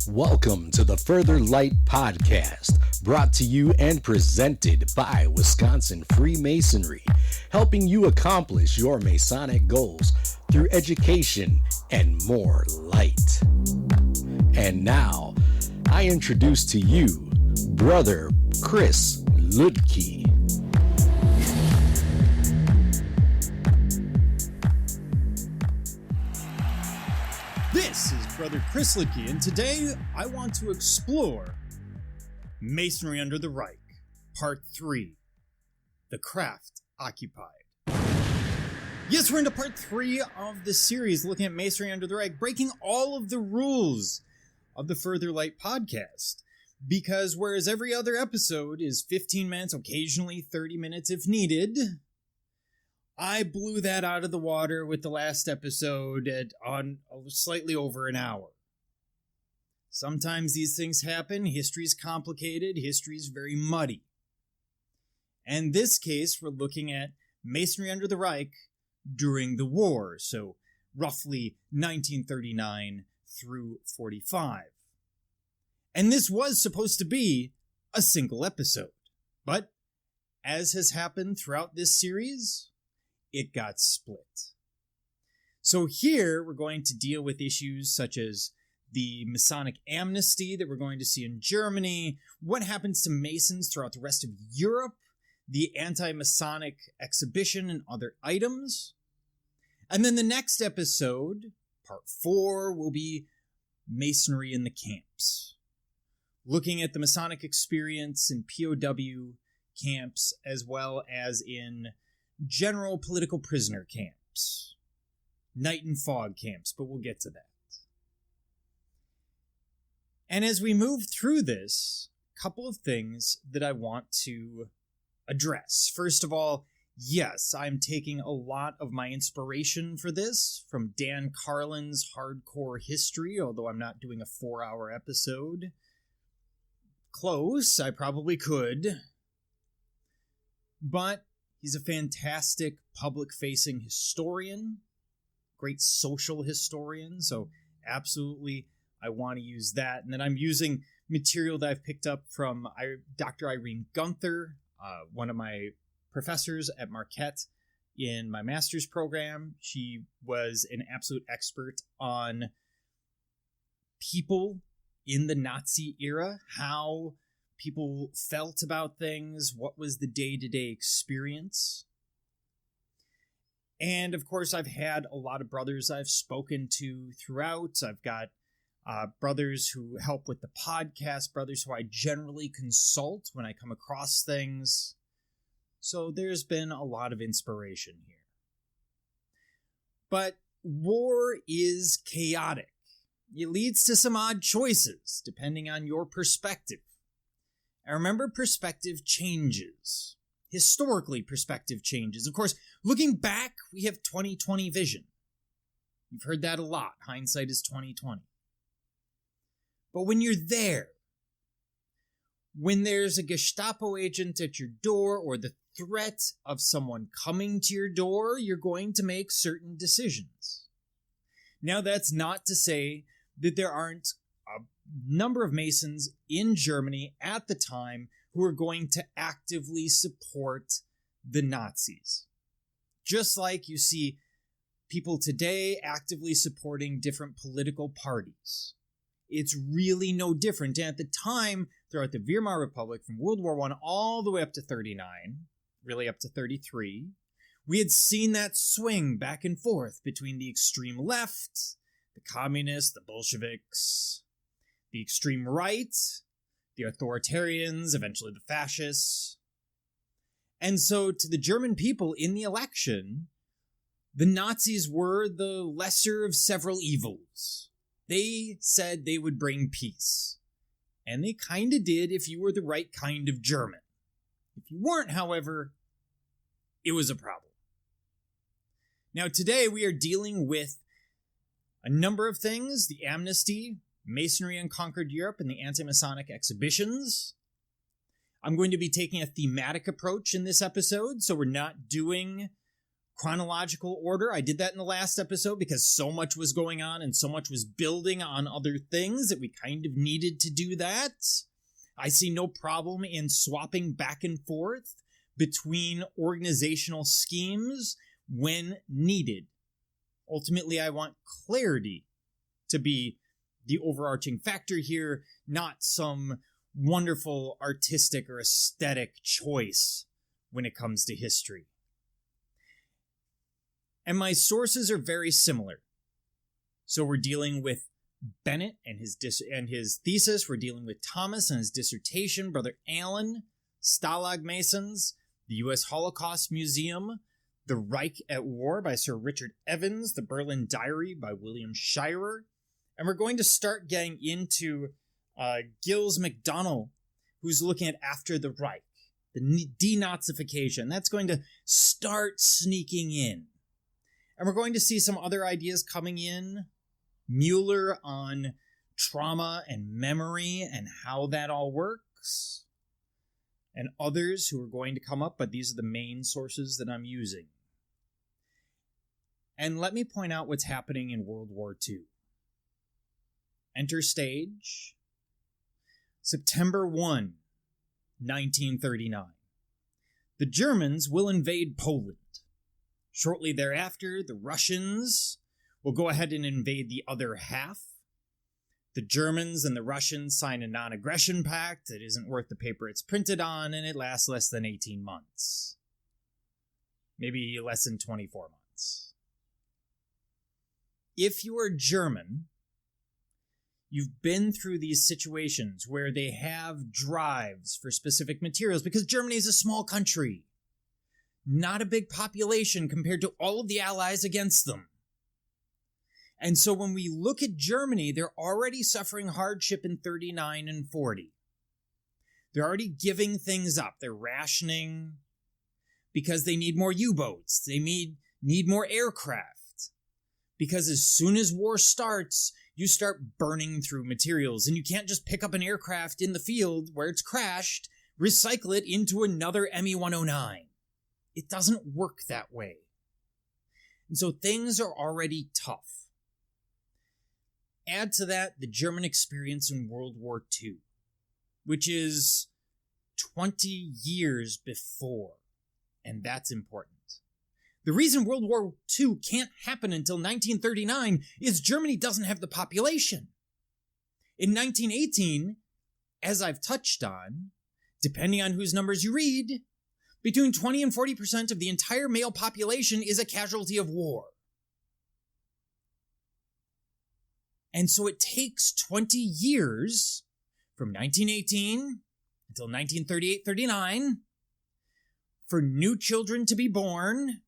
Welcome to the Further Light Podcast, brought to you and presented by Wisconsin Freemasonry, helping you accomplish your Masonic goals through education and more light. And now, I introduce to you Brother Chris Ludke. This is Brother Chris Ludke, and today I want to explore Masonry under the Reich, Part 3, The Craft Occupied. Yes, we're into Part 3 of the series, looking at Masonry under the Reich, breaking all of the rules of the Further Light podcast. Because whereas every other episode is 15 minutes, occasionally 30 minutes if needed, I blew that out of the water with the last episode on slightly over an hour. Sometimes these things happen. History's complicated. History's very muddy. And in this case, we're looking at Masonry under the Reich during the war, so roughly 1939 through 45. And this was supposed to be a single episode. But, as has happened throughout this series, it got split. So here we're going to deal with issues such as the Masonic amnesty that we're going to see in Germany, what happens to Masons throughout the rest of Europe, the anti-Masonic exhibition and other items. And then the next episode, part 4, will be Masonry in the camps, looking at the Masonic experience in POW camps as well as in general political prisoner camps, night and fog camps, but we'll get to that. And as we move through this, a couple of things that I want to address. First of all, yes, I'm taking a lot of my inspiration for this from Dan Carlin's Hardcore History, although I'm not doing a 4-hour episode. Close, I probably could. But he's a fantastic public-facing historian, great social historian, so absolutely I want to use that. And then I'm using material that I've picked up from Dr. Irene Gunther, one of my professors at Marquette in my master's program. She was an absolute expert on people in the Nazi era, how people felt about things, what was the day-to-day experience. And of course, I've had a lot of brothers I've spoken to throughout. I've got brothers who help with the podcast, brothers who I generally consult when I come across things. So there's been a lot of inspiration here. But war is chaotic. It leads to some odd choices, depending on your perspective. And remember, perspective changes. Historically, perspective changes. Of course, looking back, we have 20/20 vision. You've heard that a lot. Hindsight is 20/20. But when you're there, when there's a Gestapo agent at your door or the threat of someone coming to your door, you're going to make certain decisions. Now, that's not to say that there aren't a number of Masons in Germany at the time who are going to actively support the Nazis. Just like you see people today actively supporting different political parties. It's really no different. And at the time, throughout the Weimar Republic, from World War I all the way up to 39, really up to 33, we had seen that swing back and forth between the extreme left, the communists, the Bolsheviks, the extreme right, the authoritarians, eventually the fascists. And so to the German people in the election, the Nazis were the lesser of several evils. They said they would bring peace. And they kind of did if you were the right kind of German. If you weren't, however, it was a problem. Now today we are dealing with a number of things: the amnesty, Masonry Unconquered Europe, and the anti-Masonic exhibitions. I'm going to be taking a thematic approach in this episode, so we're not doing chronological order. I did that in the last episode because so much was going on and so much was building on other things that we kind of needed to do that. I see no problem in swapping back and forth between organizational schemes when needed. Ultimately, I want clarity to be the overarching factor here, not some wonderful artistic or aesthetic choice when it comes to history. And my sources are very similar. So we're dealing with Bennett and his thesis. We're dealing with Thomas and his dissertation, Brother Allen, Stalag Masons, the U.S. Holocaust Museum, The Reich at War by Sir Richard Evans, The Berlin Diary by William Shirer. And we're going to start getting into Gilles MacDonald, who's looking at After the Reich, the denazification. That's going to start sneaking in. And we're going to see some other ideas coming in. Mueller on trauma and memory and how that all works. And others who are going to come up, but these are the main sources that I'm using. And let me point out what's happening in World War II. Enter stage, September 1, 1939. The Germans will invade Poland. Shortly thereafter, the Russians will go ahead and invade the other half. The Germans and the Russians sign a non-aggression pact that isn't worth the paper it's printed on, and it lasts less than 18 months. Maybe less than 24 months. If you are German, you've been through these situations where they have drives for specific materials, because Germany is a small country. Not a big population compared to all of the allies against them. And so when we look at Germany, they're already suffering hardship in 39 and 40. They're already giving things up. They're rationing because they need more U-boats. They need more aircraft. Because as soon as war starts, you start burning through materials. And you can't just pick up an aircraft in the field where it's crashed, recycle it into another Me-109. It doesn't work that way. And so things are already tough. Add to that the German experience in World War II, which is 20 years before, and that's important. The reason World War II can't happen until 1939 is Germany doesn't have the population. In 1918, as I've touched on, depending on whose numbers you read, between 20 and 40% of the entire male population is a casualty of war. And so it takes 20 years from 1918 until 1938-39 for new children to be born,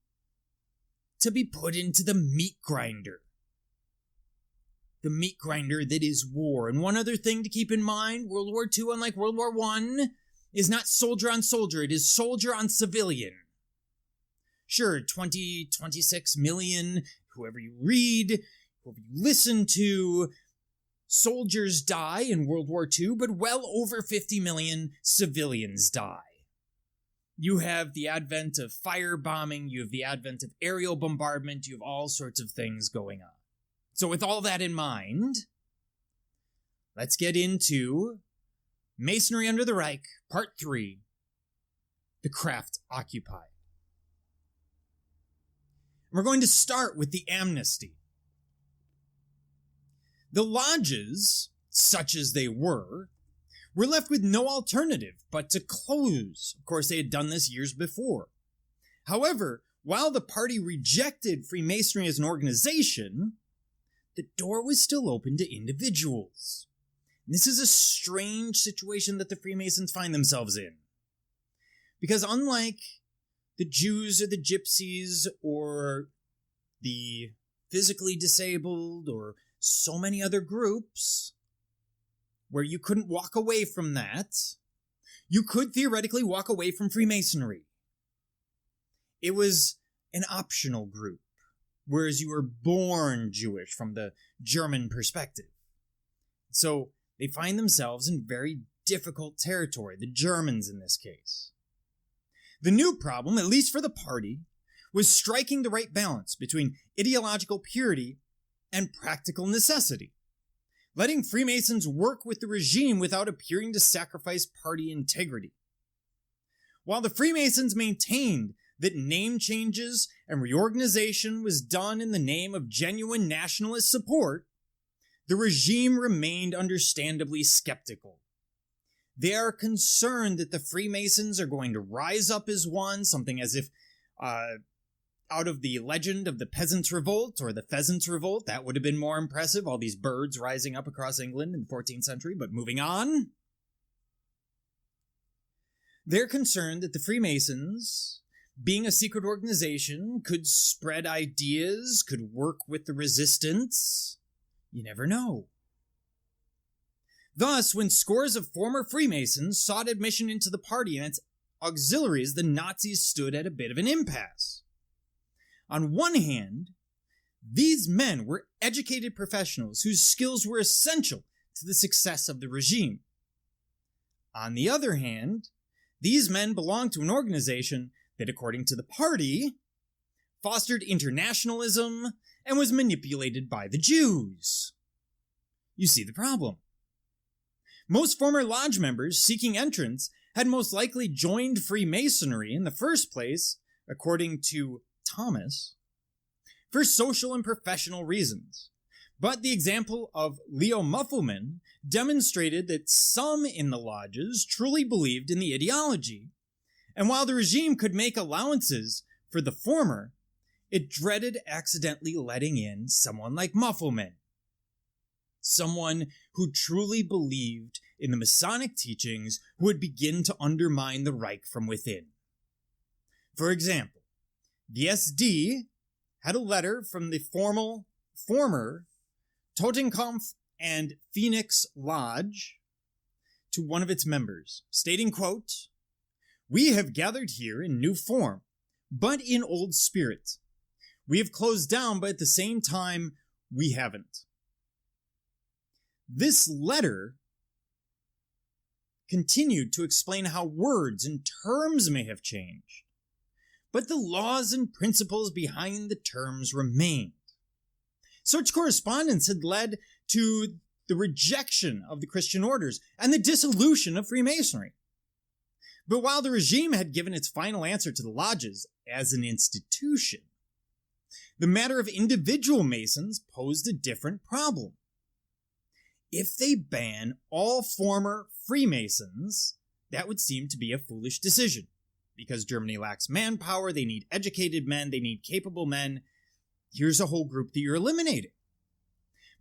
to be put into the meat grinder. The meat grinder that is war. And one other thing to keep in mind, World War II, unlike World War I, is not soldier on soldier, it is soldier on civilian. Sure, 26 million, whoever you read, whoever you listen to, soldiers die in World War II, but well over 50 million civilians die. You have the advent of firebombing, you have the advent of aerial bombardment, you have all sorts of things going on. So with all that in mind, let's get into Masonry under the Reich, Part 3, The Craft Occupied. We're going to start with the amnesty. The lodges, such as they were left with no alternative but to close. Of course, they had done this years before. However, while the party rejected Freemasonry as an organization, the door was still open to individuals. And this is a strange situation that the Freemasons find themselves in. Because unlike the Jews or the Gypsies or the physically disabled or so many other groups where you couldn't walk away from that, you could theoretically walk away from Freemasonry. It was an optional group, whereas you were born Jewish from the German perspective. So they find themselves in very difficult territory, the Germans in this case. The new problem, at least for the party, was striking the right balance between ideological purity and practical necessity, letting Freemasons work with the regime without appearing to sacrifice party integrity. While the Freemasons maintained that name changes and reorganization was done in the name of genuine nationalist support, the regime remained understandably skeptical. They are concerned that the Freemasons are going to rise up as one, something as if out of the legend of the Peasants' Revolt or the Pheasants' Revolt. That would have been more impressive, all these birds rising up across England in the 14th century, but moving on. They're concerned that the Freemasons, being a secret organization, could spread ideas, could work with the resistance. You never know. Thus, when scores of former Freemasons sought admission into the party and its auxiliaries, the Nazis stood at a bit of an impasse. On one hand, these men were educated professionals whose skills were essential to the success of the regime. On the other hand, these men belonged to an organization that, according to the party, fostered internationalism and was manipulated by the Jews. You see the problem. Most former lodge members seeking entrance had most likely joined Freemasonry in the first place, according to Thomas, for social and professional reasons. But the example of Leo Muffelman demonstrated that some in the lodges truly believed in the ideology, and while the regime could make allowances for the former, it dreaded accidentally letting in someone like Muffelman, someone who truly believed in the Masonic teachings who would begin to undermine the Reich from within. For example, the SD had a letter from the former Totenkampf and Phoenix Lodge to one of its members, stating, quote, "We have gathered here in new form, but in old spirit. We have closed down, but at the same time, we haven't." This letter continued to explain how words and terms may have changed, but the laws and principles behind the terms remained. Such correspondence had led to the rejection of the Christian orders and the dissolution of Freemasonry. But while the regime had given its final answer to the lodges as an institution, the matter of individual Masons posed a different problem. If they ban all former Freemasons, that would seem to be a foolish decision. Because Germany lacks manpower, they need educated men, they need capable men. Here's a whole group that you're eliminating.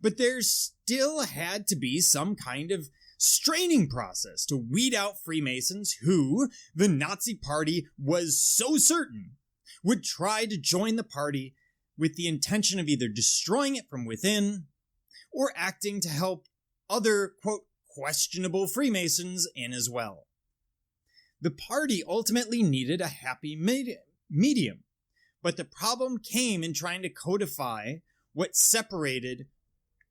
But there still had to be some kind of straining process to weed out Freemasons who the Nazi Party was so certain would try to join the party with the intention of either destroying it from within or acting to help other, quote, questionable Freemasons in as well. The party ultimately needed a happy medium, but the problem came in trying to codify what separated,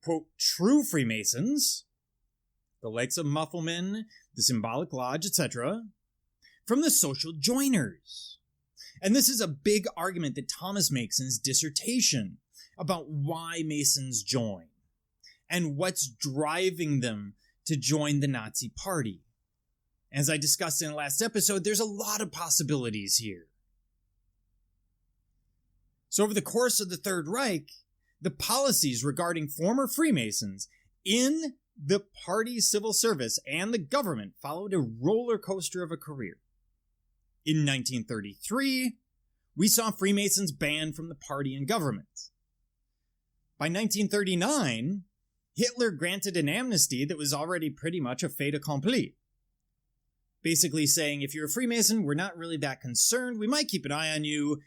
quote, true Freemasons, the likes of Muffelman, the Symbolic Lodge, etc., from the social joiners. And this is a big argument that Thomas makes in his dissertation about why Masons join and what's driving them to join the Nazi Party. As I discussed in the last episode, there's a lot of possibilities here. So over the course of the Third Reich, the policies regarding former Freemasons in the party civil service and the government followed a roller coaster of a career. In 1933, we saw Freemasons banned from the party and government. By 1939, Hitler granted an amnesty that was already pretty much a fait accompli. Basically saying, if you're a Freemason, we're not really that concerned. We might keep an eye on you.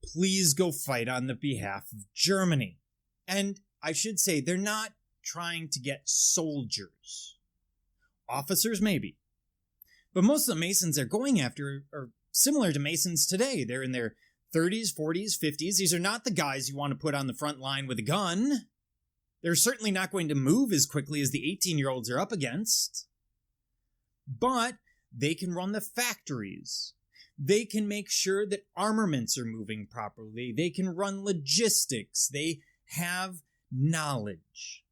Please go fight on the behalf of Germany. And I should say, they're not trying to get soldiers. Officers, maybe. But most of the Masons they're going after are similar to Masons today. They're in their 30s, 40s, 50s. These are not the guys you want to put on the front line with a gun. They're certainly not going to move as quickly as the 18-year-olds are up against. But they can run the factories. They can make sure that armaments are moving properly. They can run logistics. They have knowledge.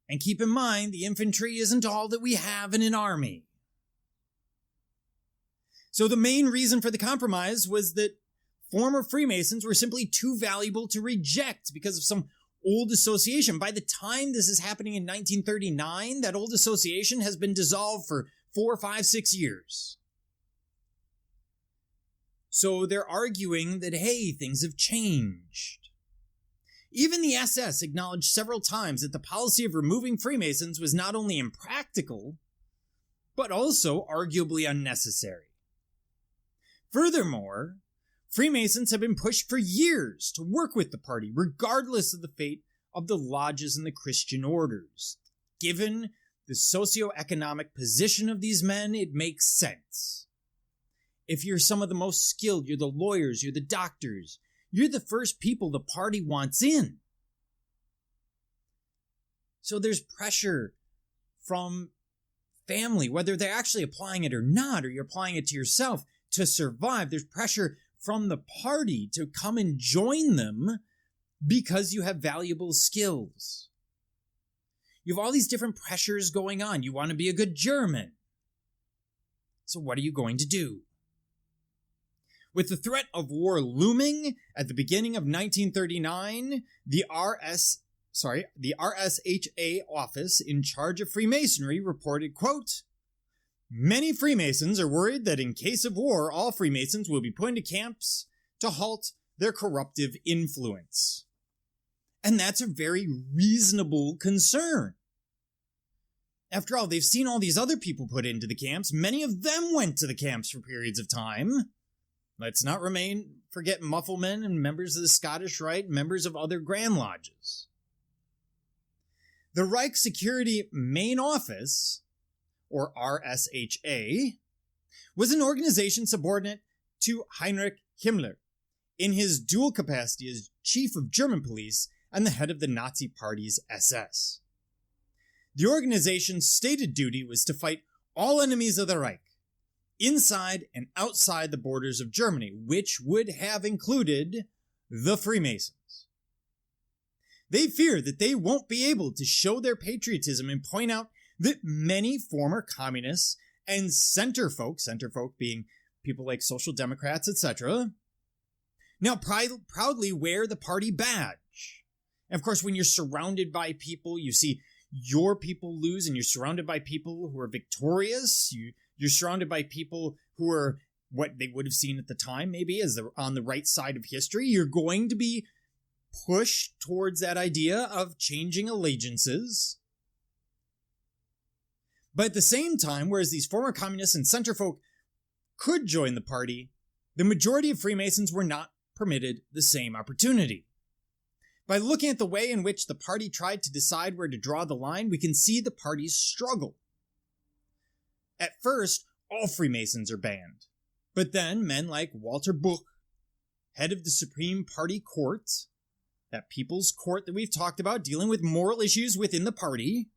And keep in mind, the infantry isn't all that we have in an army. So the main reason for the compromise was that former Freemasons were simply too valuable to reject because of some old association. By the time this is happening in 1939, that old association has been dissolved for 4, 5, 6 years. So they're arguing that, hey, things have changed. Even the SS acknowledged several times that the policy of removing Freemasons was not only impractical, but also arguably unnecessary. Furthermore, Freemasons have been pushed for years to work with the party, regardless of the fate of the lodges and the Christian orders. Given the socioeconomic position of these men, it makes sense. If you're some of the most skilled, you're the lawyers, you're the doctors, you're the first people the party wants in. So there's pressure from family, whether they're actually applying it or not, or you're applying it to yourself to survive. There's pressure from the party to come and join them because you have valuable skills. You have all these different pressures going on. You want to be a good German. So what are you going to do? With the threat of war looming at the beginning of 1939, the RSHA office in charge of Freemasonry reported, quote, "Many Freemasons are worried that in case of war, all Freemasons will be put into camps to halt their corruptive influence." And that's a very reasonable concern. After all, they've seen all these other people put into the camps. Many of them went to the camps for periods of time. Let's not forget Mufflemen and members of the Scottish Rite, members of other Grand Lodges. The Reich Security Main Office, or RSHA, was an organization subordinate to Heinrich Himmler in his dual capacity as chief of German police and the head of the Nazi Party's SS. The organization's stated duty was to fight all enemies of the Reich, inside and outside the borders of Germany, which would have included the Freemasons. They fear that they won't be able to show their patriotism and point out that many former communists and center folk being people like Social Democrats, etc., now proudly wear the party badge. And of course, when you're surrounded by people, you see your people lose, and you're surrounded by people who are victorious. You're surrounded by people who are what they would have seen at the time, maybe, as they're on the right side of history. You're going to be pushed towards that idea of changing allegiances. But at the same time, whereas these former communists and centerfolk could join the party, the majority of Freemasons were not permitted the same opportunity. By looking at the way in which the party tried to decide where to draw the line, we can see the party's struggle. At first, all Freemasons are banned. But then men like Walter Buch, head of the Supreme Party Court, that People's Court that we've talked about dealing with moral issues within the party,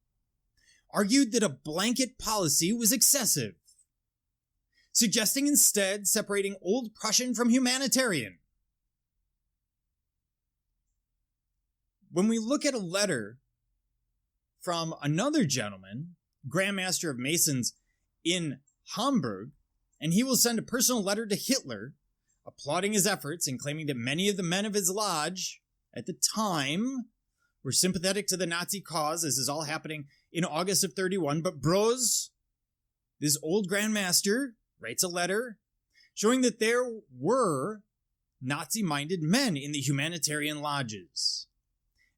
argued that a blanket policy was excessive, suggesting instead separating Old Prussian from humanitarian. When we look at a letter from another gentleman, Grand Master of Masons in Hamburg, and he will send a personal letter to Hitler applauding his efforts and claiming that many of the men of his lodge at the time were sympathetic to the Nazi cause. This is all happening in August of 31, but Broz, this old Grand Master, writes a letter showing that there were Nazi-minded men in the humanitarian lodges,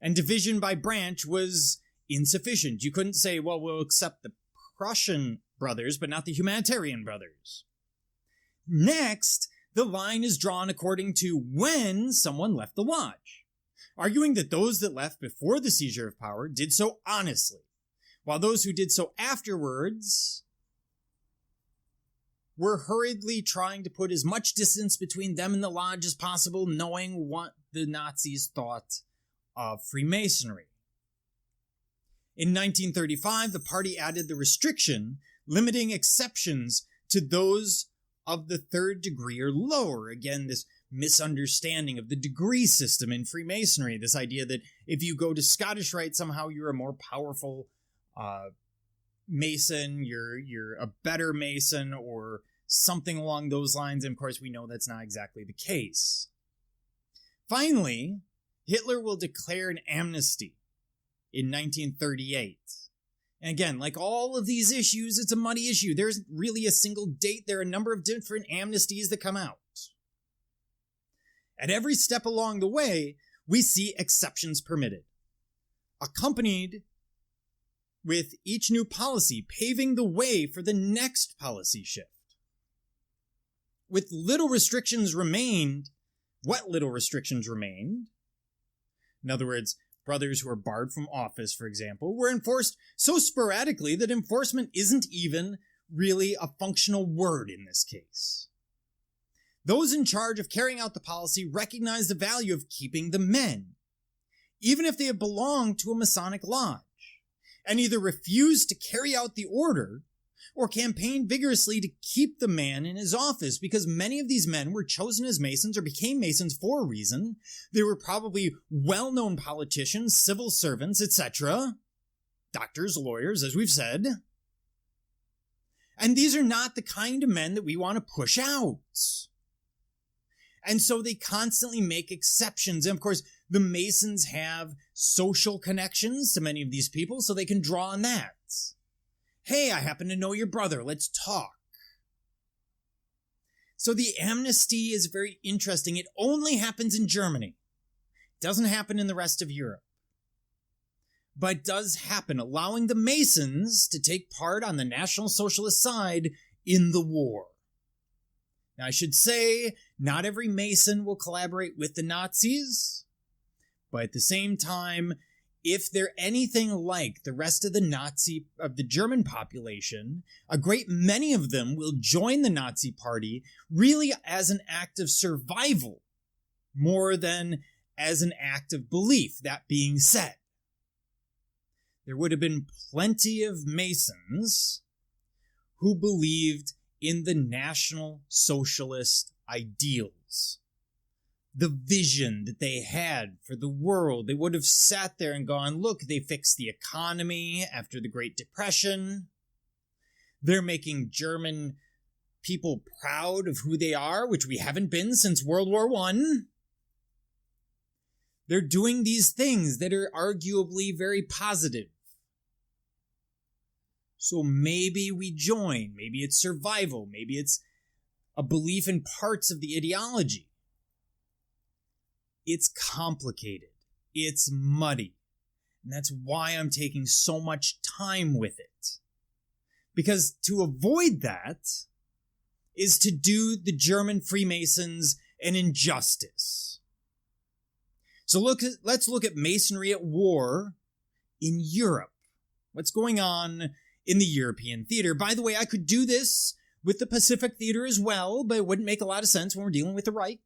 and division by branch was insufficient. You couldn't say, well, we'll accept the Prussian brothers, but not the humanitarian brothers. Next, the line is drawn according to when someone left the lodge, arguing that those that left before the seizure of power did so honestly, while those who did so afterwards were hurriedly trying to put as much distance between them and the lodge as possible, knowing what the Nazis thought of Freemasonry. In 1935, the party added the restriction limiting exceptions to those of the third degree or lower. Again, this misunderstanding of the degree system in Freemasonry, this idea that if you go to Scottish Rite, somehow you're a more powerful Mason, you're a better Mason, or something along those lines. And of course, we know that's not exactly the case. Finally, Hitler will declare an amnesty in 1938. And again, like all of these issues, it's a muddy issue. There's really a single date. There are a number of different amnesties that come out. At every step along the way, we see exceptions permitted, accompanied with each new policy paving the way for the next policy shift. With little restrictions remained, what little restrictions remained, in other words, brothers who are barred from office, for example, were enforced so sporadically that enforcement isn't even really a functional word in this case. Those in charge of carrying out the policy recognize the value of keeping the men, even if they have belonged to a Masonic lodge, and either refuse to carry out the order or campaign vigorously to keep the man in his office, because many of these men were chosen as Masons or became Masons for a reason. They were probably well-known politicians, civil servants, etc., doctors, lawyers, as we've said. And these are not the kind of men that we want to push out. And so they constantly make exceptions. And of course, the Masons have social connections to many of these people, so they can draw on that. Hey, I happen to know your brother. Let's talk. So the amnesty is very interesting. It only happens in Germany. It doesn't happen in the rest of Europe. But does happen, allowing the Masons to take part on the National Socialist side in the war. Now, I should say, not every Mason will collaborate with the Nazis, but at the same time, if they're anything like the rest of the German population, a great many of them will join the Nazi Party really as an act of survival, more than as an act of belief. That being said, there would have been plenty of Masons who believed in the National Socialist ideals. The vision that they had for the world. They would have sat there and gone, look, they fixed the economy after the Great Depression. They're making German people proud of who they are, which we haven't been since World War I. They're doing these things that are arguably very positive. So maybe we join. Maybe it's survival. Maybe it's a belief in parts of the ideology. It's complicated. It's muddy. And that's why I'm taking so much time with it. Because to avoid that is to do the German Freemasons an injustice. So let's look at Masonry at war in Europe. What's going on in the European theater? By the way, I could do this with the Pacific theater as well, but it wouldn't make a lot of sense when we're dealing with the Reich.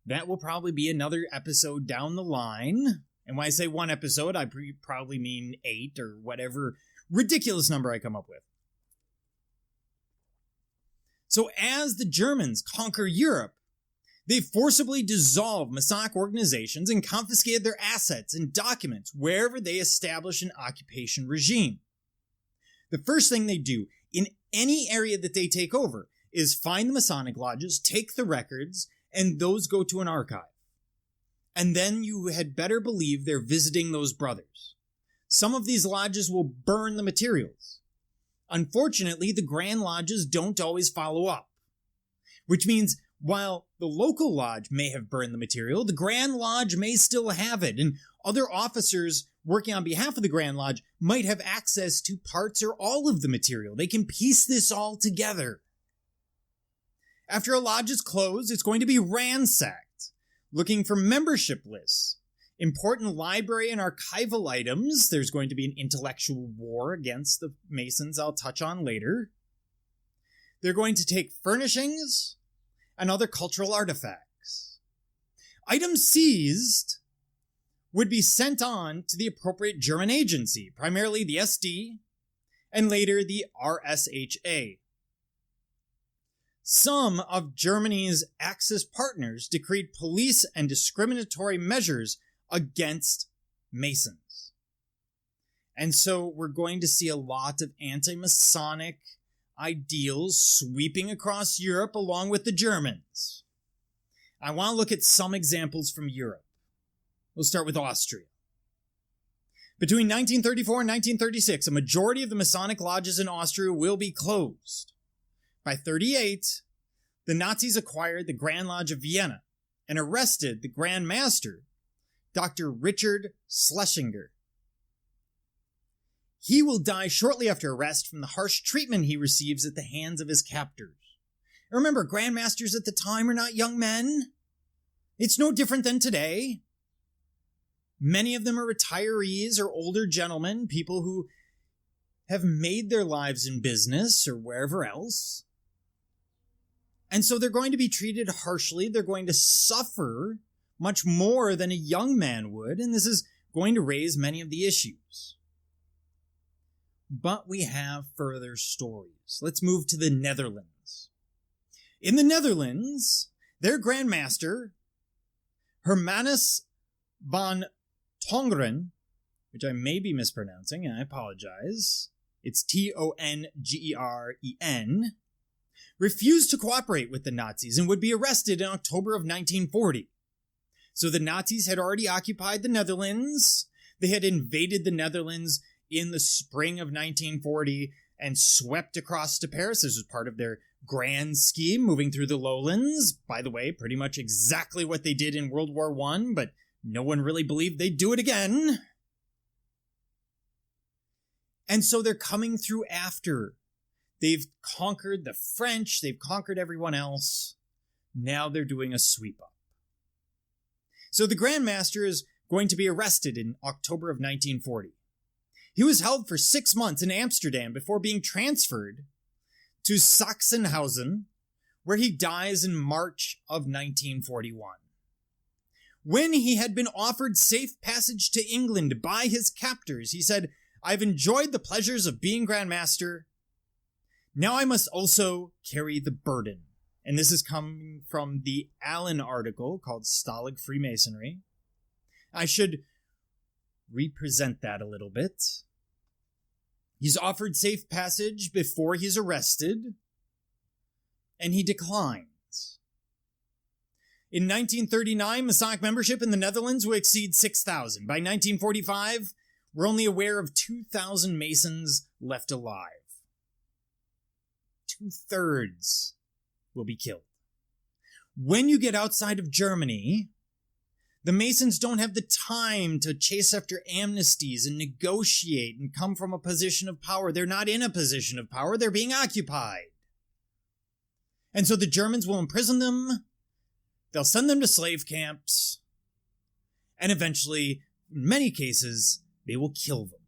That will probably be another episode down the line. And when I say one episode, I probably mean 8 or whatever ridiculous number I come up with. So as the Germans conquer Europe, they forcibly dissolve Masonic organizations and confiscated their assets and documents wherever they establish an occupation regime. The first thing they do in any area that they take over is find the Masonic lodges, take the records, and those go to an archive. And then you had better believe they're visiting those brothers. Some of these lodges will burn the materials. Unfortunately, the Grand Lodges don't always follow up. Which means, while the local lodge may have burned the material, the Grand Lodge may still have it, and other officers working on behalf of the Grand Lodge might have access to parts or all of the material. They can piece this all together. After a lodge is closed, it's going to be ransacked, looking for membership lists, important library and archival items. There's going to be an intellectual war against the Masons I'll touch on later. They're going to take furnishings and other cultural artifacts. Items seized would be sent on to the appropriate German agency, primarily the SD, and later the RSHA. Some of Germany's Axis partners decreed police and discriminatory measures against Masons. And so we're going to see a lot of anti-Masonic ideals sweeping across Europe along with the Germans. I want to look at some examples from Europe. We'll start with Austria. Between 1934 and 1936, a majority of the Masonic lodges in Austria will be closed. By 1938, the Nazis acquired the Grand Lodge of Vienna and arrested the Grand Master, Dr. Richard Schlesinger. He will die shortly after arrest from the harsh treatment he receives at the hands of his captors. Remember, Grand Masters at the time are not young men. It's no different than today. Many of them are retirees or older gentlemen, people who have made their lives in business or wherever else. And so they're going to be treated harshly. They're going to suffer much more than a young man would, and this is going to raise many of the issues. But we have further stories. Let's move to the Netherlands. In the Netherlands, their Grand Master, Hermanus van Tongeren, which I may be mispronouncing, and I apologize, it's Tongeren, refused to cooperate with the Nazis and would be arrested in October of 1940. So the Nazis had already occupied the Netherlands. They had invaded the Netherlands in the spring of 1940 and swept across to Paris. This was part of their grand scheme, moving through the lowlands. By the way, pretty much exactly what they did in World War I, but no one really believed they'd do it again. And so they're coming through after. They've conquered the French, they've conquered everyone else. Now they're doing a sweep up. So the Grand Master is going to be arrested in October of 1940. He was held for 6 months in Amsterdam before being transferred to Sachsenhausen, where he dies in March of 1941. When he had been offered safe passage to England by his captors, he said, "I've enjoyed the pleasures of being Grand Master. Now I must also carry the burden." And this is coming from the Allen article called Stalag Freemasonry. I should represent that a little bit. He's offered safe passage before he's arrested, and he declines. In 1939, Masonic membership in the Netherlands will exceed 6,000. By 1945, we're only aware of 2,000 Masons left alive. 2/3 will be killed. When you get outside of Germany, the Masons don't have the time to chase after amnesties and negotiate and come from a position of power. They're not in a position of power. They're being occupied. And so the Germans will imprison them. They'll send them to slave camps. And eventually, in many cases, they will kill them.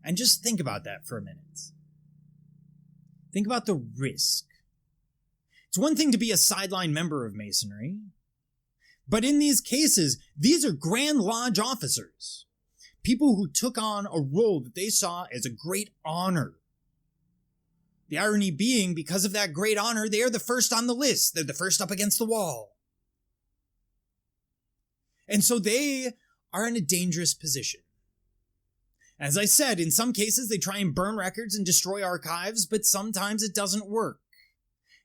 And just think about that for a minute. Think about the risk. It's one thing to be a sideline member of Masonry, but in these cases, these are Grand Lodge officers, people who took on a role that they saw as a great honor. The irony being, because of that great honor, they are the first on the list. They're the first up against the wall. And so they are in a dangerous position. As I said, in some cases, they try and burn records and destroy archives, but sometimes it doesn't work.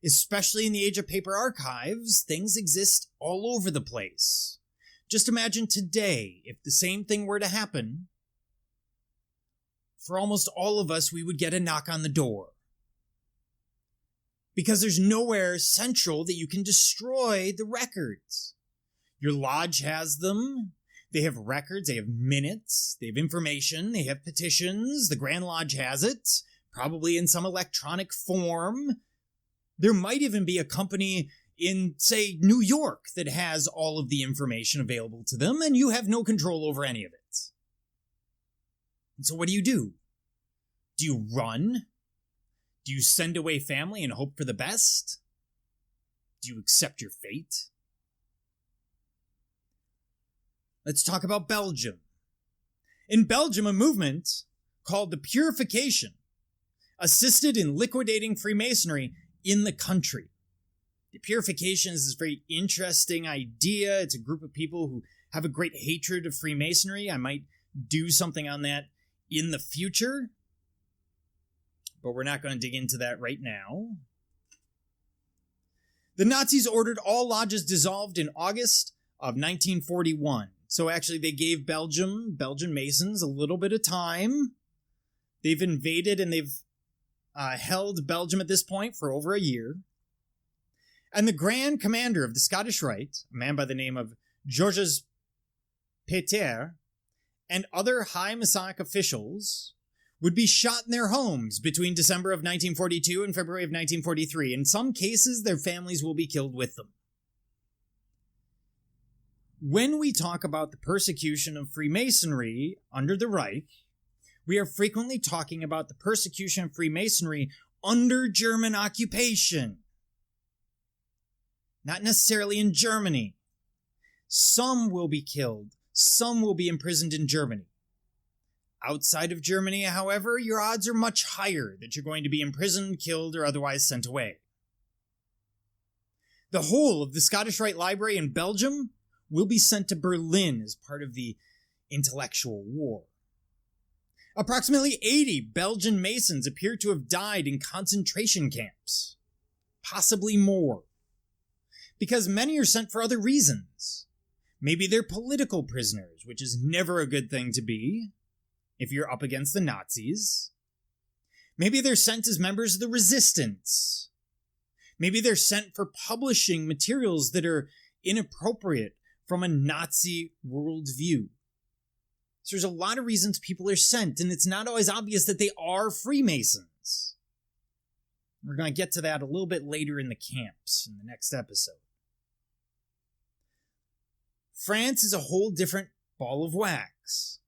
Especially in the age of paper archives, things exist all over the place. Just imagine today, if the same thing were to happen, for almost all of us, we would get a knock on the door. Because there's nowhere central that you can destroy the records. Your lodge has them. They have records, they have minutes, they have information, they have petitions. The Grand Lodge has it, probably in some electronic form. There might even be a company in, say, New York that has all of the information available to them, and you have no control over any of it. And so what do? Do you run? Do you send away family and hope for the best? Do you accept your fate? Let's talk about Belgium. In Belgium, a movement called the Purification assisted in liquidating Freemasonry in the country. The purification is this very interesting idea. It's a group of people who have a great hatred of Freemasonry. I might do something on that in the future, but we're not going to dig into that right now. The Nazis ordered all lodges dissolved in August of 1941. So actually they gave Belgian Masons a little bit of time. They've invaded and they've held Belgium at this point for over a year. And the Grand Commander of the Scottish Rite, a man by the name of Georges Péter, and other high Masonic officials would be shot in their homes between December of 1942 and February of 1943. In some cases, their families will be killed with them. When we talk about the persecution of Freemasonry under the Reich, we are frequently talking about the persecution of Freemasonry under German occupation. Not necessarily in Germany. Some will be killed. Some will be imprisoned in Germany. Outside of Germany, however, your odds are much higher that you're going to be imprisoned, killed, or otherwise sent away. The whole of the Scottish Rite Library in Belgium will be sent to Berlin as part of the intellectual war. Approximately 80 Belgian Masons appear to have died in concentration camps. Possibly more. Because many are sent for other reasons. Maybe they're political prisoners, which is never a good thing to be if you're up against the Nazis. Maybe they're sent as members of the resistance. Maybe they're sent for publishing materials that are inappropriate from a Nazi worldview. So there's a lot of reasons people are sent, and it's not always obvious that they are Freemasons. We're going to get to that a little bit later in the camps in the next episode. France is a whole different ball of wax.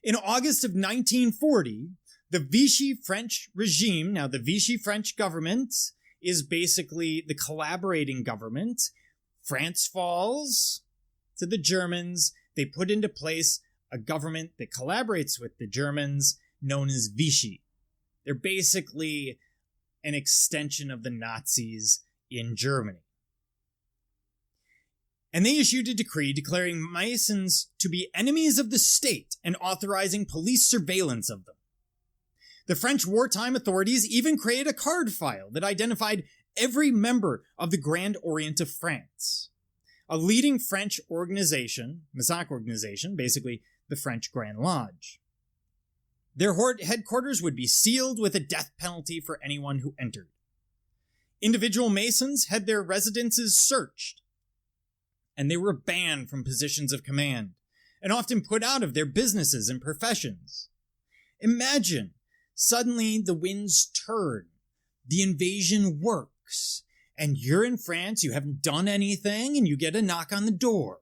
In August of 1940, the Vichy French regime, now the Vichy French government is basically the collaborating government. France falls to the Germans. They put into place a government that collaborates with the Germans known as Vichy. They're basically an extension of the Nazis in Germany. And they issued a decree declaring Masons to be enemies of the state and authorizing police surveillance of them. The French wartime authorities even created a card file that identified every member of the Grand Orient of France, a leading French organization, Masonic organization, basically the French Grand Lodge. Their headquarters would be sealed with a death penalty for anyone who entered. Individual Masons had their residences searched, and they were banned from positions of command, and often put out of their businesses and professions. Imagine, suddenly the winds turn, the invasion works, and you're in France, you haven't done anything, and you get a knock on the door.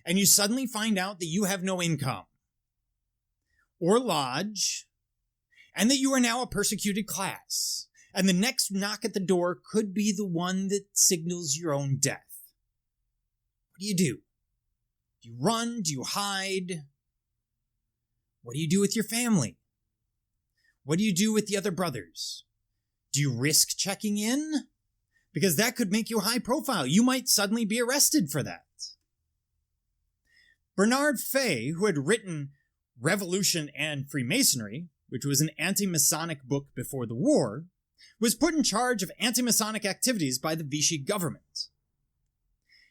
And you suddenly find out that you have no income or lodge, and that you are now a persecuted class. And the next knock at the door could be the one that signals your own death. What do you do? Do you run? Do you hide? What do you do with your family? What do you do with the other brothers? Do you risk checking in? Because that could make you high profile. You might suddenly be arrested for that. Bernard Fay, who had written Revolution and Freemasonry, which was an anti-Masonic book before the war, was put in charge of anti-Masonic activities by the Vichy government.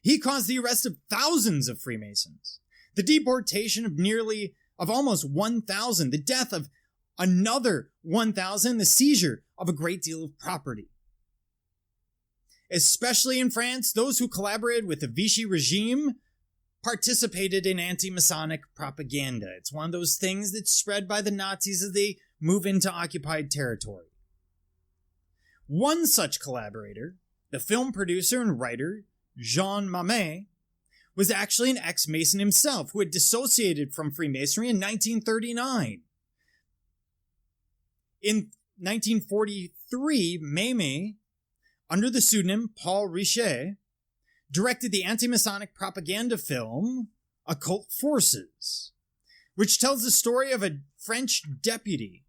He caused the arrest of thousands of Freemasons, the deportation of almost 1,000, the death of another 1,000, the seizure of a great deal of property. Especially in France, those who collaborated with the Vichy regime participated in anti-Masonic propaganda. It's one of those things that's spread by the Nazis as they move into occupied territory. One such collaborator, the film producer and writer Jean Mamet, was actually an ex-Mason himself who had dissociated from Freemasonry in 1939. In 1943, Mamet, under the pseudonym Paul Richer, directed the anti-Masonic propaganda film Occult Forces, which tells the story of a French deputy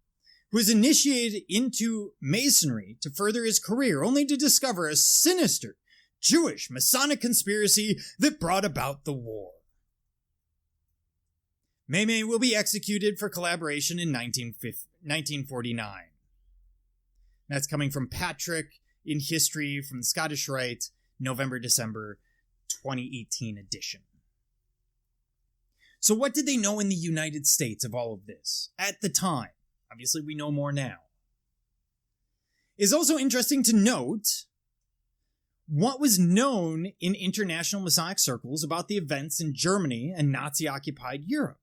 who was initiated into Masonry to further his career, only to discover a sinister Jewish Masonic conspiracy that brought about the war. Mei will be executed for collaboration in 1949. That's coming from Patrick in History from the Scottish Rite, November-December 2018 edition. So what did they know in the United States of all of this at the time? Obviously, we know more now. It's also interesting to note what was known in international Masonic circles about the events in Germany and Nazi-occupied Europe.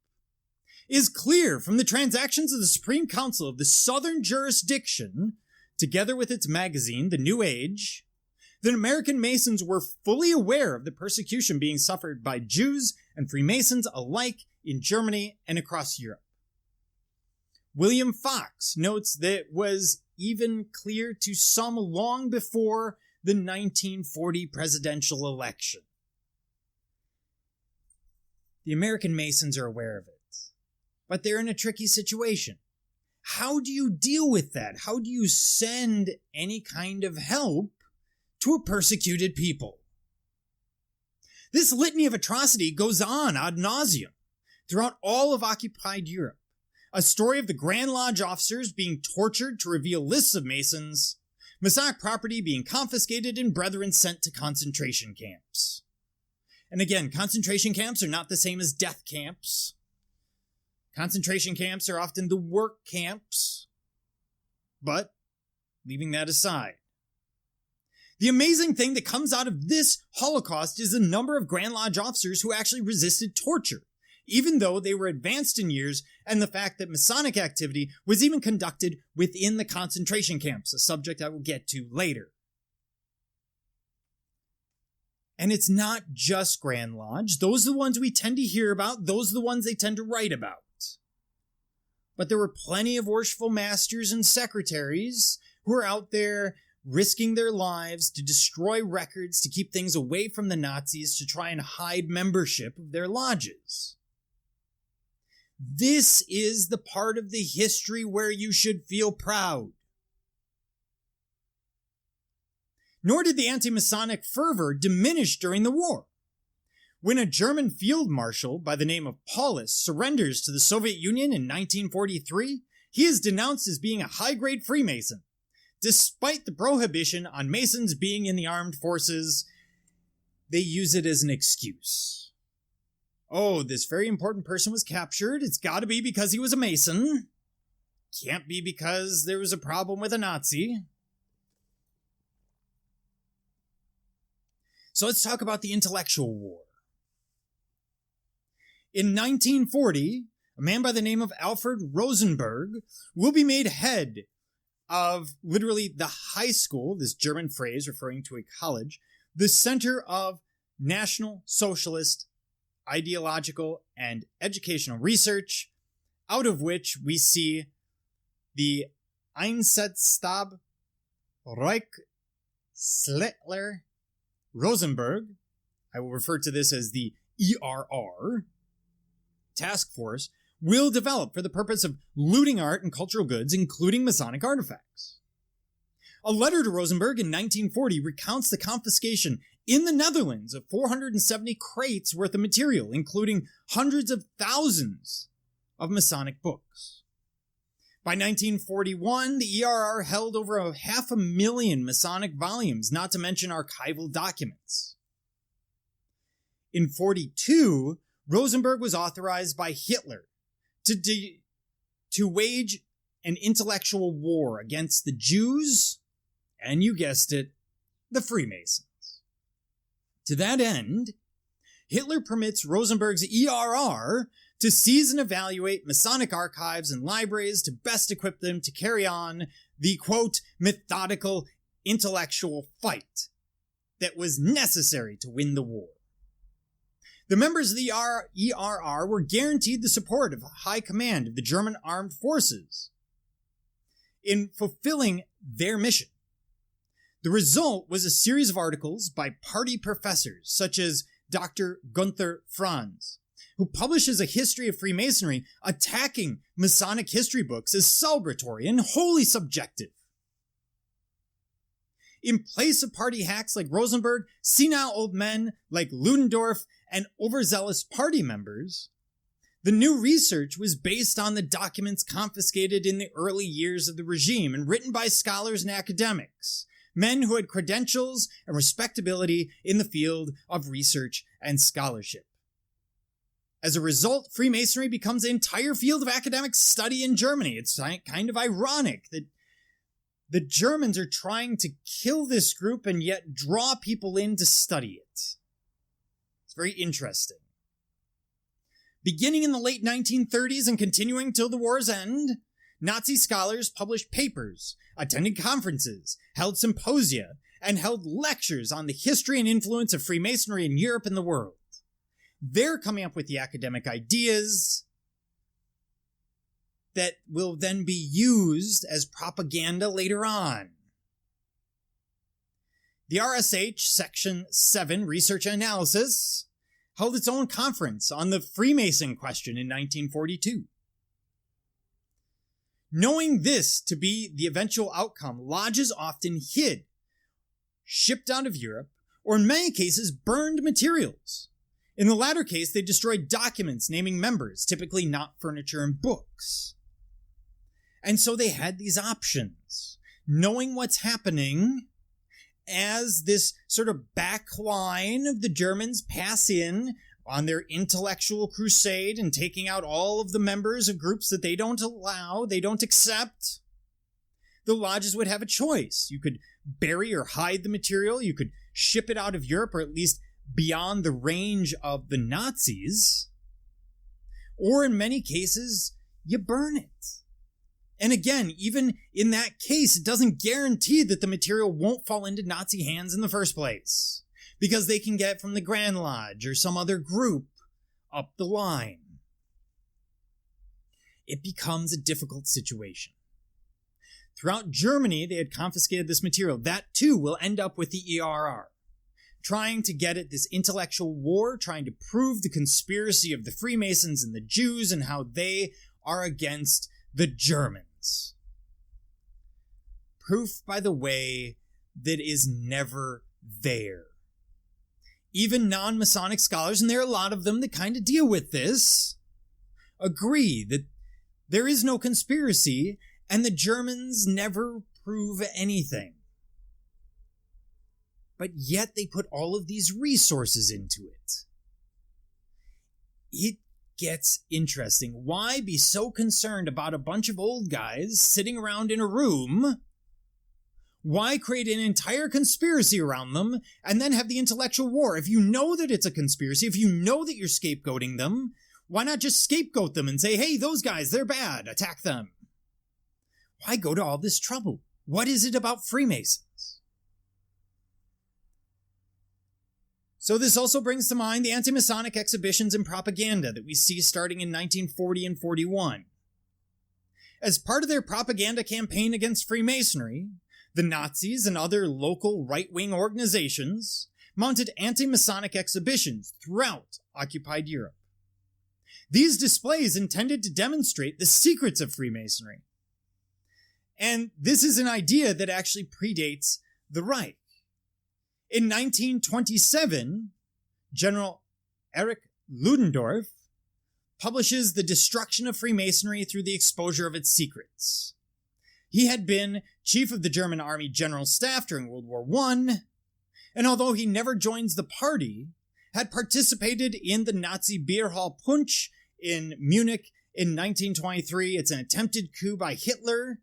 It is clear from the transactions of the Supreme Council of the Southern Jurisdiction, together with its magazine, The New Age, that American Masons were fully aware of the persecution being suffered by Jews and Freemasons alike in Germany and across Europe. William Fox notes that it was even clear to some long before the 1940 presidential election. The American Masons are aware of it, but they're in a tricky situation. How do you deal with that? How do you send any kind of help to a persecuted people? This litany of atrocity goes on ad nauseum throughout all of occupied Europe. A story of the Grand Lodge officers being tortured to reveal lists of Masons, Masonic property being confiscated, and brethren sent to concentration camps. And again, concentration camps are not the same as death camps. Concentration camps are often the work camps. But, leaving that aside, the amazing thing that comes out of this Holocaust is the number of Grand Lodge officers who actually resisted torture, even though they were advanced in years, and the fact that Masonic activity was even conducted within the concentration camps, a subject I will get to later. And it's not just Grand Lodge. Those are the ones we tend to hear about. Those are the ones they tend to write about. But there were plenty of worshipful masters and secretaries who were out there risking their lives to destroy records, to keep things away from the Nazis, to try and hide membership of their lodges. This is the part of the history where you should feel proud. Nor did the anti-Masonic fervor diminish during the war. When a German field marshal by the name of Paulus surrenders to the Soviet Union in 1943, he is denounced as being a high-grade Freemason, despite the prohibition on Masons being in the armed forces. They use it as an excuse. Oh, this very important person was captured. It's got to be because he was a Mason. Can't be because there was a problem with a Nazi. So let's talk about the intellectual war. In 1940, a man by the name of Alfred Rosenberg will be made head of literally the high school, this German phrase referring to a college, the Center of National Socialist Ideological and Educational Research, out of which we see the Einsatzstab Reich Slettler Rosenberg, I will refer to this as the ERR, task force, will develop for the purpose of looting art and cultural goods, including Masonic artifacts. A letter to Rosenberg in 1940 recounts the confiscation in the Netherlands of 470 crates worth of material, including hundreds of thousands of Masonic books. By 1941, the ERR held over 500,000 Masonic volumes, not to mention archival documents. In 1942, Rosenberg was authorized by Hitler to wage an intellectual war against the Jews, and you guessed it, the Freemasons. To that end, Hitler permits Rosenberg's ERR to seize and evaluate Masonic archives and libraries to best equip them to carry on the, quote, methodical intellectual fight that was necessary to win the war. The members of the ERR were guaranteed the support of high command of the German armed forces in fulfilling their mission. The result was a series of articles by party professors such as Dr. Gunther Franz, who publishes a history of Freemasonry attacking Masonic history books as celebratory and wholly subjective. In place of party hacks like Rosenberg, senile old men like Ludendorff, and overzealous party members, the new research was based on the documents confiscated in the early years of the regime and written by scholars and academics, men who had credentials and respectability in the field of research and scholarship. As a result, Freemasonry becomes the entire field of academic study in Germany. It's kind of ironic that the Germans are trying to kill this group and yet draw people in to study it. It's very interesting. Beginning in the late 1930s and continuing till the war's end, Nazi scholars published papers, attended conferences, held symposia, and held lectures on the history and influence of Freemasonry in Europe and the world. They're coming up with the academic ideas that will then be used as propaganda later on. The RSH Section 7 Research and Analysis held its own conference on the Freemason question in 1942. Knowing this to be the eventual outcome, lodges often hid, shipped out of Europe, or in many cases burned materials. In the latter case, they destroyed documents naming members, typically not furniture and books. And so they had these options. Knowing what's happening as this sort of back line of the Germans pass in on their intellectual crusade and taking out all of the members of groups that they don't allow, they don't accept, the lodges would have a choice. You could bury or hide the material. You could ship it out of Europe, or at least beyond the range of the Nazis. Or in many cases, you burn it. And again, even in that case, it doesn't guarantee that the material won't fall into Nazi hands in the first place, because they can get it from the Grand Lodge or some other group up the line. It becomes a difficult situation. Throughout Germany, they had confiscated this material. That too will end up with the ERR, trying to get at this intellectual war, trying to prove the conspiracy of the Freemasons and the Jews and how they are against the Germans. Proof, by the way, that is never there. Even non-Masonic scholars, and there are a lot of them that kind of deal with this, agree that there is no conspiracy and the Germans never prove anything. But yet they put all of these resources into it. It gets interesting. Why be so concerned about a bunch of old guys sitting around in a room? Why create an entire conspiracy around them and then have the intellectual war? If you know that it's a conspiracy, if you know that you're scapegoating them, why not just scapegoat them and say, hey, those guys, they're bad, attack them? Why go to all this trouble? What is it about Freemasons? So this also brings to mind the anti-Masonic exhibitions and propaganda that we see starting in 1940 and 41. As part of their propaganda campaign against Freemasonry, the Nazis and other local right-wing organizations mounted anti-Masonic exhibitions throughout occupied Europe. These displays intended to demonstrate the secrets of Freemasonry. And this is an idea that actually predates the Reich. In 1927, General Erich Ludendorff publishes The Destruction of Freemasonry through the Exposure of Its Secrets. He had been chief of the German Army General Staff during World War I, and although he never joins the party, had participated in the Nazi beer hall Punch in Munich in 1923. It's an attempted coup by Hitler.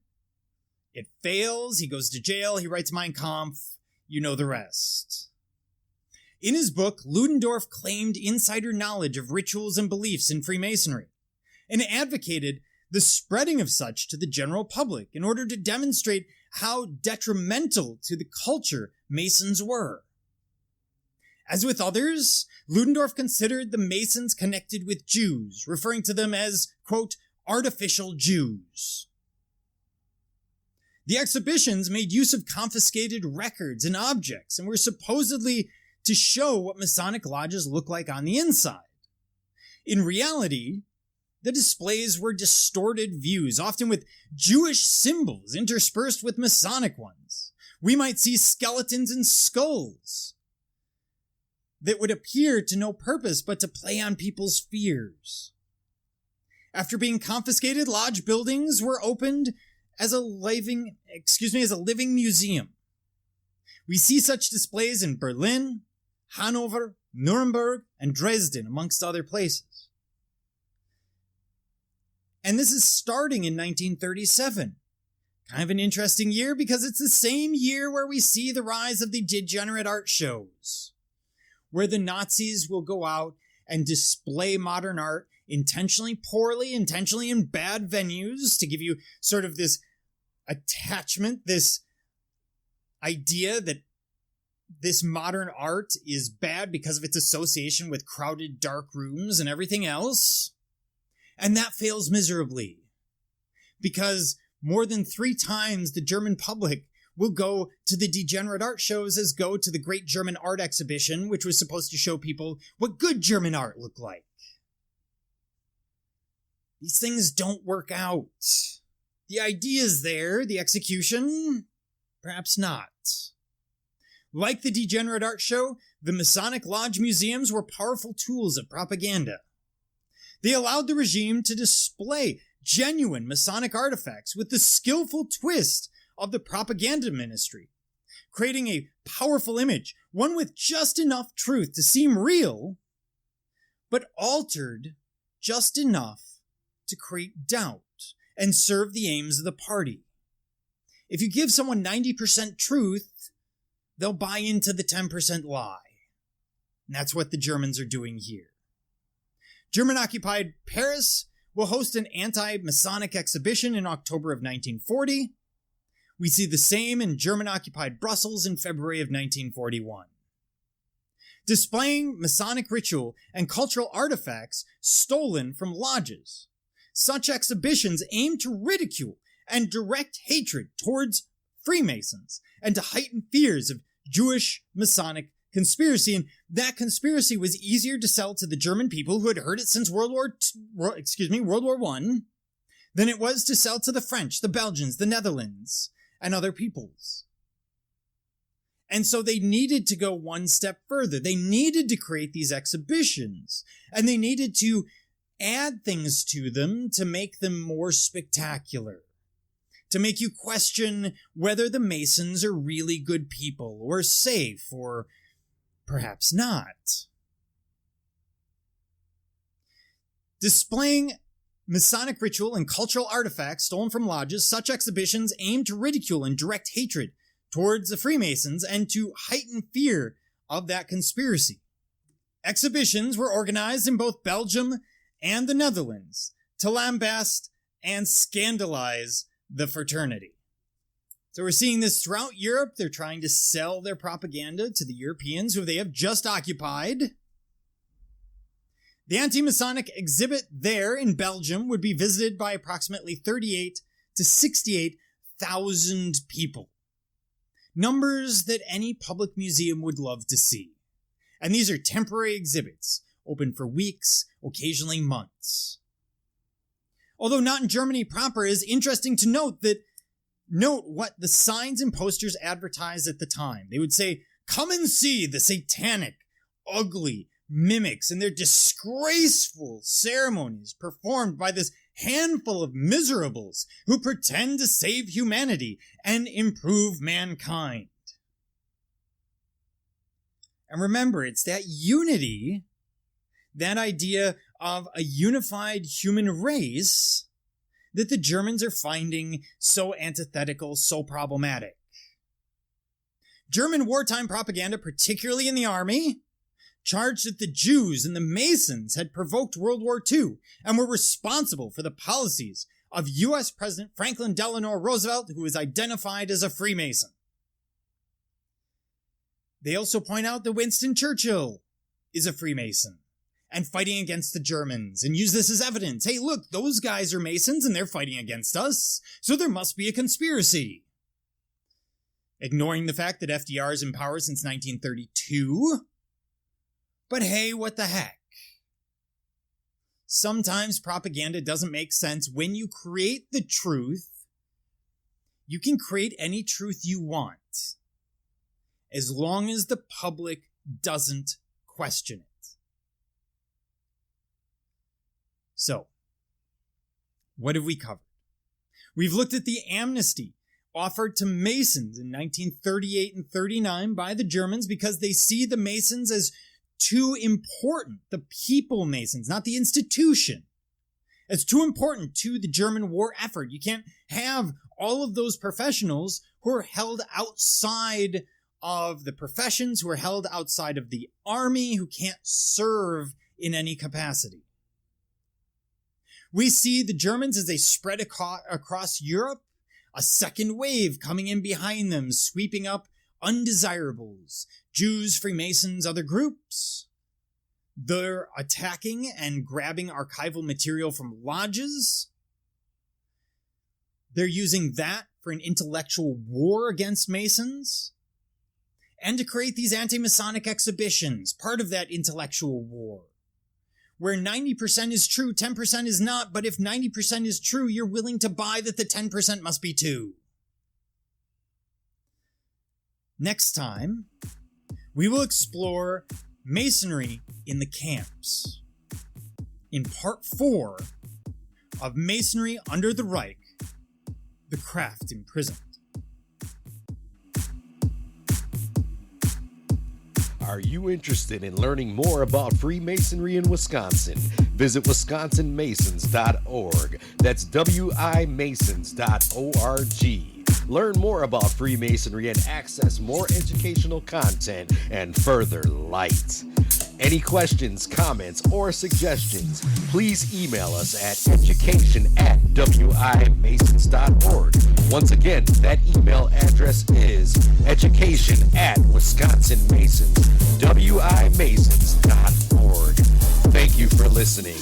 It fails, he goes to jail, he writes Mein Kampf, you know the rest. In his book, Ludendorff claimed insider knowledge of rituals and beliefs in Freemasonry, and advocated the spreading of such to the general public in order to demonstrate how detrimental to the culture Masons were. As with others, Ludendorff considered the Masons connected with Jews, referring to them as, quote, artificial Jews. The exhibitions made use of confiscated records and objects and were supposedly to show what Masonic lodges look like on the inside. In reality, the displays were distorted views, often with Jewish symbols interspersed with Masonic ones. We might see skeletons and skulls that would appear to no purpose but to play on people's fears. After being confiscated, lodge buildings were opened as a living museum. We see such displays in Berlin, Hanover, Nuremberg, and Dresden, amongst other places. And this is starting in 1937. Kind of an interesting year because it's the same year where we see the rise of the degenerate art shows, where the Nazis will go out and display modern art intentionally poorly, intentionally in bad venues to give you sort of this attachment, this idea that this modern art is bad because of its association with crowded dark rooms and everything else. And that fails miserably because more than 3 times the German public will go to the degenerate art shows as go to the Great German Art Exhibition, which was supposed to show people what good German art looked like. These things don't work out. The idea is there, the execution, perhaps not. Like the degenerate art show, the Masonic Lodge museums were powerful tools of propaganda. They allowed the regime to display genuine Masonic artifacts with the skillful twist of the propaganda ministry, creating a powerful image, one with just enough truth to seem real, but altered just enough to create doubt and serve the aims of the party. If you give someone 90% truth, they'll buy into the 10% lie. And that's what the Germans are doing here. German-occupied Paris will host an anti-Masonic exhibition in October of 1940. We see the same in German-occupied Brussels in February of 1941. Displaying Masonic ritual and cultural artifacts stolen from lodges. Such exhibitions aim to ridicule and direct hatred towards Freemasons and to heighten fears of Jewish Masonic conspiracy, and that conspiracy was easier to sell to the German people who had heard it since World War I than it was to sell to the French, the Belgians, the Netherlands, and other peoples. And so they needed to go one step further. They needed to create these exhibitions, and they needed to add things to them to make them more spectacular, to make you question whether the Masons are really good people or safe or perhaps not. Displaying Masonic ritual and cultural artifacts stolen from lodges, such exhibitions aim to ridicule and direct hatred towards the Freemasons and to heighten fear of that conspiracy. Exhibitions were organized in both Belgium and the Netherlands to lambast and scandalize the fraternity. So we're seeing this throughout Europe. They're trying to sell their propaganda to the Europeans who they have just occupied. The anti-Masonic exhibit there in Belgium would be visited by approximately 38 to 68,000 people. Numbers that any public museum would love to see. And these are temporary exhibits, open for weeks, occasionally months. Although not in Germany proper, it is interesting to note what the signs and posters advertised at the time. They would say, "Come and see the satanic, ugly mimics and their disgraceful ceremonies performed by this handful of miserables who pretend to save humanity and improve mankind." And remember, it's that unity, that idea of a unified human race, that the Germans are finding so antithetical, so problematic. German wartime propaganda, particularly in the army, charged that the Jews and the Masons had provoked World War II and were responsible for the policies of U.S. President Franklin Delano Roosevelt, who was identified as a Freemason. They also point out that Winston Churchill is a Freemason and fighting against the Germans, and use this as evidence. Hey, look, those guys are Masons and they're fighting against us, so there must be a conspiracy. Ignoring the fact that FDR is in power since 1932. But hey, what the heck? Sometimes propaganda doesn't make sense. When you create the truth, you can create any truth you want, as long as the public doesn't question it. So, what have we covered? We've looked at the amnesty offered to Masons in 1938 and 39 by the Germans because they see the Masons as too important, the people Masons, not the institution. It's too important to the German war effort. You can't have all of those professionals who are held outside of the professions, who are held outside of the army, who can't serve in any capacity. We see the Germans as they spread across Europe, a second wave coming in behind them, sweeping up undesirables, Jews, Freemasons, other groups. They're attacking and grabbing archival material from lodges. They're using that for an intellectual war against Masons and to create these anti-Masonic exhibitions, part of that intellectual war, where 90% is true, 10% is not, but if 90% is true, you're willing to buy that the 10% must be too. Next time, we will explore Masonry in the camps in part 4 of Masonry under the Reich, the Craft Imprisoned. Are you interested in learning more about Freemasonry in Wisconsin? Visit wisconsinmasons.org. That's wimasons.org. Learn more about Freemasonry and access more educational content and further light. Any questions, comments, or suggestions, please email us at education@wimasons.org. Once again, that email address is education@wisconsinmasons.wimasons.org. Thank you for listening.